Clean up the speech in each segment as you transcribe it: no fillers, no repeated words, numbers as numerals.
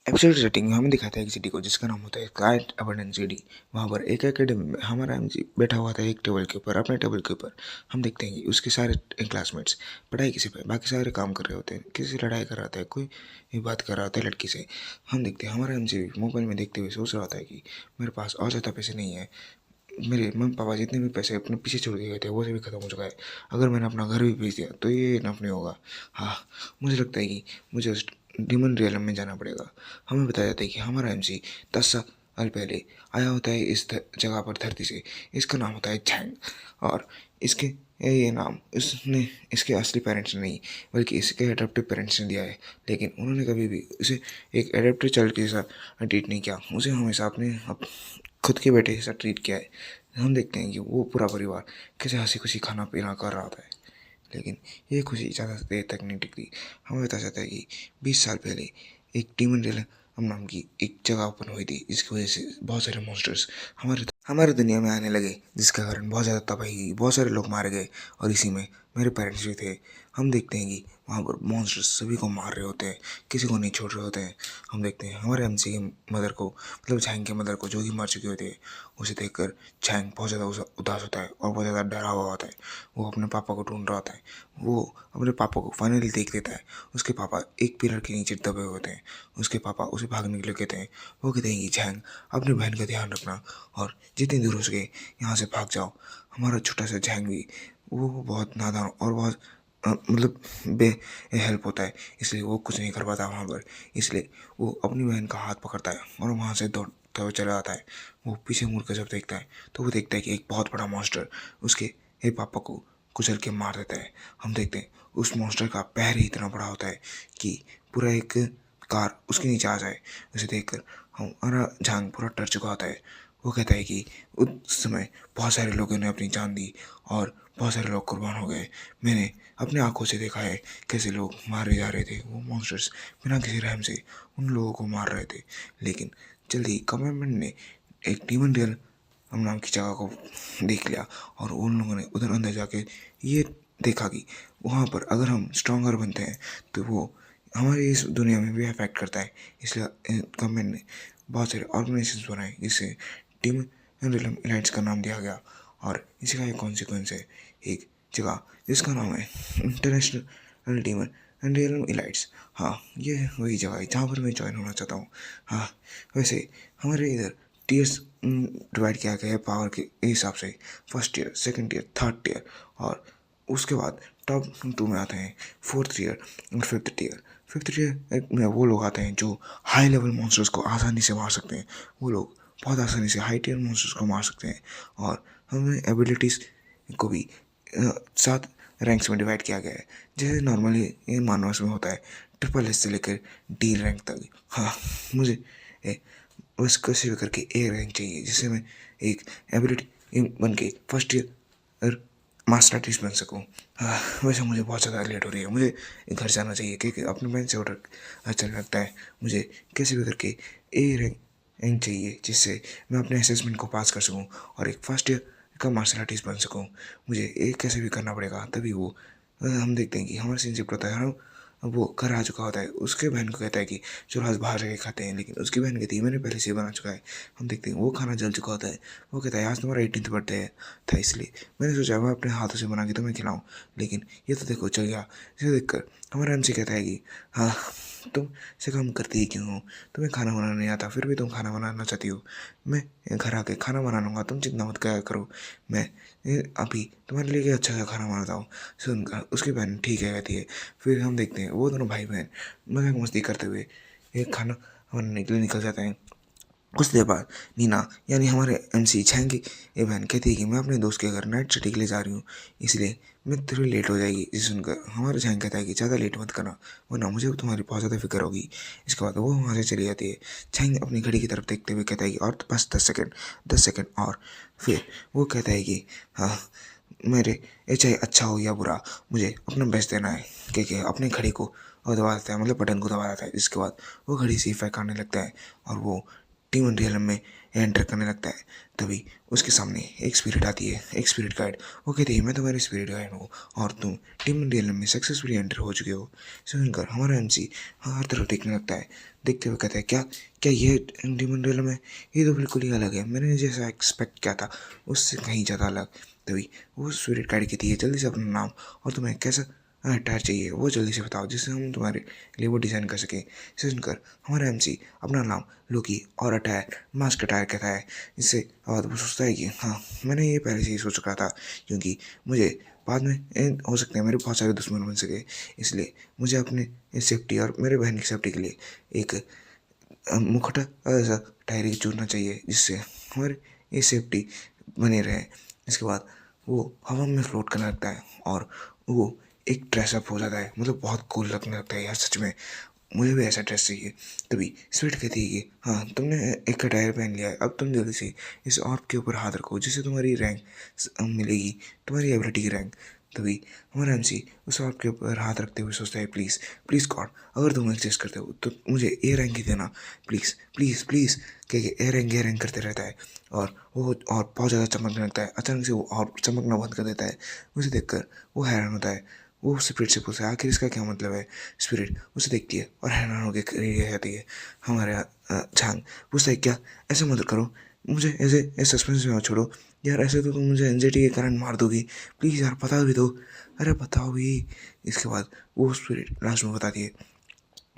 Episode setting में हमें दिखाता है एक सिटी को जिसका नाम होता है क्लाइट अबंडेंस सिटी। वहाँ पर एक एकेडमी में हमारा एमजी बैठा हुआ था एक टेबल के ऊपर, अपने टेबल के ऊपर। हम देखते हैं कि उसके सारे क्लासमेट्स पढ़ाई किसी पे, बाकी सारे काम कर रहे होते हैं, किसी से लड़ाई कर रहा होता है, कोई भी बात कर रहा होता है लड़की से। हम देखते हैं हमारा एमजी मोबाइल में देखते हुए सोच रहा होता है कि मेरे पास और ज़्यादा पैसे नहीं है, मेरे मम्मी पापा जितने भी पैसे अपने पीछे छोड़ के गए थे वो से भी ख़त्म हो चुका है। अगर मैंने अपना घर भी बेच दिया तो ये इनफ नहीं होगा। हाँ, मुझे लगता है कि मुझे उस डीमन रियलम में जाना पड़ेगा। हमें बताया जाता है कि हमारा एमसी 10 साल पहले आया होता है इस जगह पर धरती से। इसका नाम होता है झैंग, और इसके ये नाम उसने इसके असली पेरेंट्स ने नहीं बल्कि इसके एडॉप्टिव पेरेंट्स ने दिया है। लेकिन उन्होंने कभी भी उसे एक एडॉप्टिव चाइल्ड के साथ ट्रीट नहीं किया, उसे हमेशा अपने खुद के बेटे जैसा ट्रीट किया है। हम देखते हैं कि वो पूरा परिवार कैसे हंसी खुशी खाना पीना कर रहा था, लेकिन ये खुशी ज़्यादा देर तक नहीं टिकती। हमें पता चलता है कि 20 साल पहले एक डीमन रियल नाम की एक जगह ओपन हुई थी, जिसकी वजह से बहुत सारे मॉन्स्टर्स हमारे दुनिया में आने लगे, जिसके कारण बहुत ज़्यादा तबाही हुई, बहुत सारे लोग मारे गए, और इसी में मेरे पेरेंट्स भी थे। हम देखते हैं कि वहाँ पर मॉन्स्टर्स सभी को मार रहे होते हैं, किसी को नहीं छोड़ रहे होते हैं। हम देखते हैं हमारे एमसी की मदर को, मतलब झैंग के मदर को, जो कि मर चुके होते हैं, उसे देखकर झैंग बहुत ज़्यादा उदास होता है और बहुत ज़्यादा डरा हुआ होता है। वो अपने पापा को ढूंढ रहा होता है। वो अपने पापा को फाइनली देख लेता है। उसके पापा एक पिलर के नीचे दबे हुए होते हैं। उसके पापा उसे भागने के लिए कहते हैं। वो कहते हैं कि झैंग, अपनी बहन का ध्यान रखना और जितनी दूर हो सके यहाँ से भाग जाओ। हमारा छोटा सा झैंग भी वो बहुत नादान और बहुत मतलब बे हेल्प होता है, इसलिए वो कुछ नहीं कर पाता वहाँ पर। इसलिए वो अपनी बहन का हाथ पकड़ता है और वहाँ से दौड़ता हुआ चला जाता है। वो पीछे मुड़ कर जब देखता है तो वो देखता है कि एक बहुत बड़ा मॉन्स्टर उसके पापा को कुचल के मार देता है। हम देखते हैं उस मॉन्स्टर का पैर ही इतना बड़ा होता है कि पूरा एक कार उसके नीचे आ जाए। उसे देखकर हमारा झांग पूरा डर चुका होता है। वो कहता है कि उस समय बहुत सारे लोगों ने अपनी जान दी और बहुत सारे लोग कुर्बान हो गए। मैंने अपने आंखों से देखा है कैसे लोग मारे जा रहे थे। वो मॉन्स्टर्स बिना किसी रहम से उन लोगों को मार रहे थे। लेकिन जल्दी गवर्नमेंट ने एक डीमन रियल हम नाम की जगह को देख लिया, और उन लोगों ने उधर अंदर जाके ये देखा कि वहाँ पर अगर हम स्ट्रॉन्गर बनते हैं तो वो हमारे इस दुनिया में भी अफेक्ट करता है। इसलिए गवर्नमेंट ने बहुत सारे ऑर्गेनाइजेशन बनाए जिससे टीम रियलम इलाइट्स का नाम दिया गया। और इसी का एक कॉन्सिक्वेंस है एक जगह जिसका नाम है international demon and realm elites. हाँ, ये वही जगह है जहाँ पर मैं ज्वाइन होना चाहता हूँ। हाँ, वैसे हमारे इधर टीयर्स डिवाइड किया गया है पावर के हिसाब से। First year, second year, third year, और उसके बाद टॉप 2 में आते हैं फोर्थ ईयर और फिफ्थ ईयर। फिफ्थ ईयर में वो लोग आते हैं जो हाई लेवल मॉन्स्टर्स को आसानी से मार सकते हैं। वो लोग बहुत आसानी से हाई टीयर मॉन्स्टर्स को मार सकते हैं। और हमें एबिलिटीज़ को भी 7 रैंक्स में डिवाइड किया गया है, जैसे नॉर्मली ये मानवस में होता है, ट्रिपल एस से लेकर डी रैंक तक। हाँ, मुझे बस कैसे भी करके ए रैंक चाहिए, जिससे मैं एक एबिलिटी बन के फर्स्ट ईयर मास्टर आर्टिस्ट बन सकूँ। हाँ, वैसे मुझे बहुत ज़्यादा लेट हो रही है, मुझे घर जाना चाहिए क्योंकि अपने बहन से ऑर्डर अच्छा लगता है। मुझे कैसे भी करके ए रैंक चाहिए जिससे मैं अपने असेसमेंट को पास कर सकूँ और एक फर्स्ट ईयर का मार्शल आर्टिस्ट बन सकूँ। मुझे एक कैसे भी करना पड़ेगा तभी वो हम देखते हैं कि हमारा सीनशिप होता है। वो घर आ चुका होता है, उसके बहन को कहता है कि चलो आज बाहर जाके खाते हैं, लेकिन उसकी बहन कहती है मैंने पहले से बना चुका है। हम देखते हैं वो खाना जल चुका होता है। वो कहता है आज तुम्हारा 18th बर्थडे था, इसलिए मैंने सोचा मैं अपने हाथों से बना के तुम्हें खिलाऊँ, लेकिन ये तो देखो चल गया। इसे देखकर हमारा एमसी कहता है कि हाँ, तुम से काम करती ही क्यों हो, तुम्हें खाना बनाना नहीं आता फिर भी तुम खाना बनाना चाहती हो। मैं घर आके खाना बना लूँगा, तुम चिंता मत क्या करो, मैं अभी तुम्हारे लिए अच्छा सा खाना बनाता हूँ। सुनकर उसकी बहन ठीक है कहती है। फिर हम देखते हैं वो दोनों भाई बहन मजाक मस्ती करते हुए एक खाना बनाने के लिए निकल जाते हैं। कुछ देर बाद नीना यानी हमारे एमसी झैंग की ये बहन कहती है कि मैं अपने दोस्त के घर नाइट सिटी के लिए जा रही हूँ, इसलिए मैं थोड़ी लेट हो जाएगी। इसे सुनकर हमारा झैंग कहता है कि ज़्यादा लेट मत करना वरना मुझे तुम्हारी बहुत ज़्यादा फिक्र होगी। इसके बाद वो वहाँ से चली जाती है। झैंग अपनी घड़ी की तरफ देखते हुए कहता है कि और तो बस 10 सेकेंड, 10 सेकेंड और। फिर वो कहता है कि हाँ, मेरे चाहे अच्छा हो या बुरा मुझे अपना बेस्ट देना है, क्योंकि अपनी घड़ी को दबा देता है, मतलब बटन को दबा देता है। इसके बाद वो घड़ी से इफेक्ट आने लगता है और वो टीम रियलम में एंटर करने लगता है, तभी उसके सामने एक स्पिरिट आती है, एक स्पिरिट गाइड। वो कहती है मैं तुम्हारी स्पिरिट गाइड हूँ और तुम टीम रियलम में सक्सेसफुली एंटर हो चुके हो। सुनकर हमारा एमसी हर तरफ देखने लगता है, देखते हुए कहता है क्या क्या ये टीम रियलम है? ये तो बिल्कुल ही अलग है, मैंने जैसा एक्सपेक्ट किया था उससे कहीं ज़्यादा अलग। तभी वो स्पिरिट गाइड कहती है जल्दी से अपना नाम और तुम्हें कैसा अटायर चाहिए वो जल्दी से बताओ, जिससे हम तुम्हारे लिए वो डिज़ाइन कर सकें। इसे सुनकर हमारा एमसी अपना नाम लोकी और अटायर मास्क अटायर कहता है। इससे और वो सोचता है कि हाँ मैंने ये पहले से ही सोच रखा था, क्योंकि मुझे बाद में हो सकते हैं मेरे बहुत सारे दुश्मन बन सके, इसलिए मुझे अपने सेफ्टी और मेरे बहन की सेफ्टी के लिए एक मुखौटा ऐसा टायरी चुनना चाहिए, जिससे हमारी ये सेफ्टी बनी रहे। इसके बाद वो हवा में फ्लोट करने लगता है और वो एक ड्रेसअप हो जाता है, मतलब बहुत कूल लगने लगता है यार, सच में मुझे भी ऐसा ड्रेस चाहिए। तभी स्वीट कहती है कि हाँ तुमने एक टायर पहन लिया है, अब तुम जल्दी से इस ऑर्ब के ऊपर हाथ रखो, जिससे तुम्हारी रैंक मिलेगी, तुम्हारी एबिलिटी की रैंक। तभी हमारा एमसी उस ऑर्ब के ऊपर हाथ रखते हुए सोचता है प्लीज़ प्लीज़ गॉड, अगर तुम एग्जिस्ट करते हो तो मुझे ए रैंक ही देना, प्लीज़ प्लीज़ प्लीज़। कह के ए रैंक करते रहता है और वो और बहुत ज़्यादा चमकने लगता है। अचानक से वो और चमकना बंद कर देता है। उसे देखकर वो हैरान होता है। वो स्पिरिट से पूछता है आखिर इसका क्या मतलब है। स्पिरिट उसे देखती है और हैरान होकर रह जाती है। हमारे झांग पूछता है क्या, ऐसे मत करो, मुझे ऐसे सस्पेंस में मत छोड़ो यार, ऐसे तो तुम मुझे एंजाइटी के कारण मार दोगी, प्लीज़ यार बता भी दो, अरे बताओ भी। इसके बाद वो स्पिरिट लास्ट में बताती है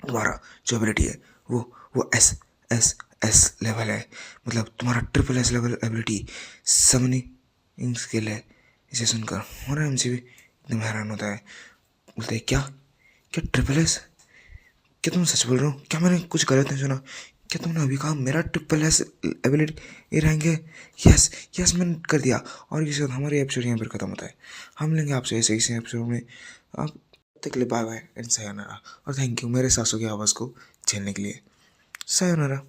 तुम्हारा जो एबिलिटी है वो एस एस एस लेवल है, मतलब तुम्हारा triple S level ability summoning skill है। इसे सुनकर हमारा एमसी भी एकदम हैरान होता है, बोलते हैं क्या क्या ट्रिपल एस, क्या तुम सच बोल रहे हो? क्या मैंने कुछ गलत नहीं सुना? क्या तुमने अभी कहा मेरा ट्रिपल एस एबिलिटी ये रैंक है? यस यस मैंने कर दिया। और इसके साथ हमारे एपिसोड यहाँ पर खत्म होता है। हम लेंगे आपसे ऐसे इसी एपिसोड में। आप तब तक के लिए बाय बाय एंड सायोनारा, और थैंक यू मेरे सासों की आवाज़ को झेलने के लिए। सायोनारा।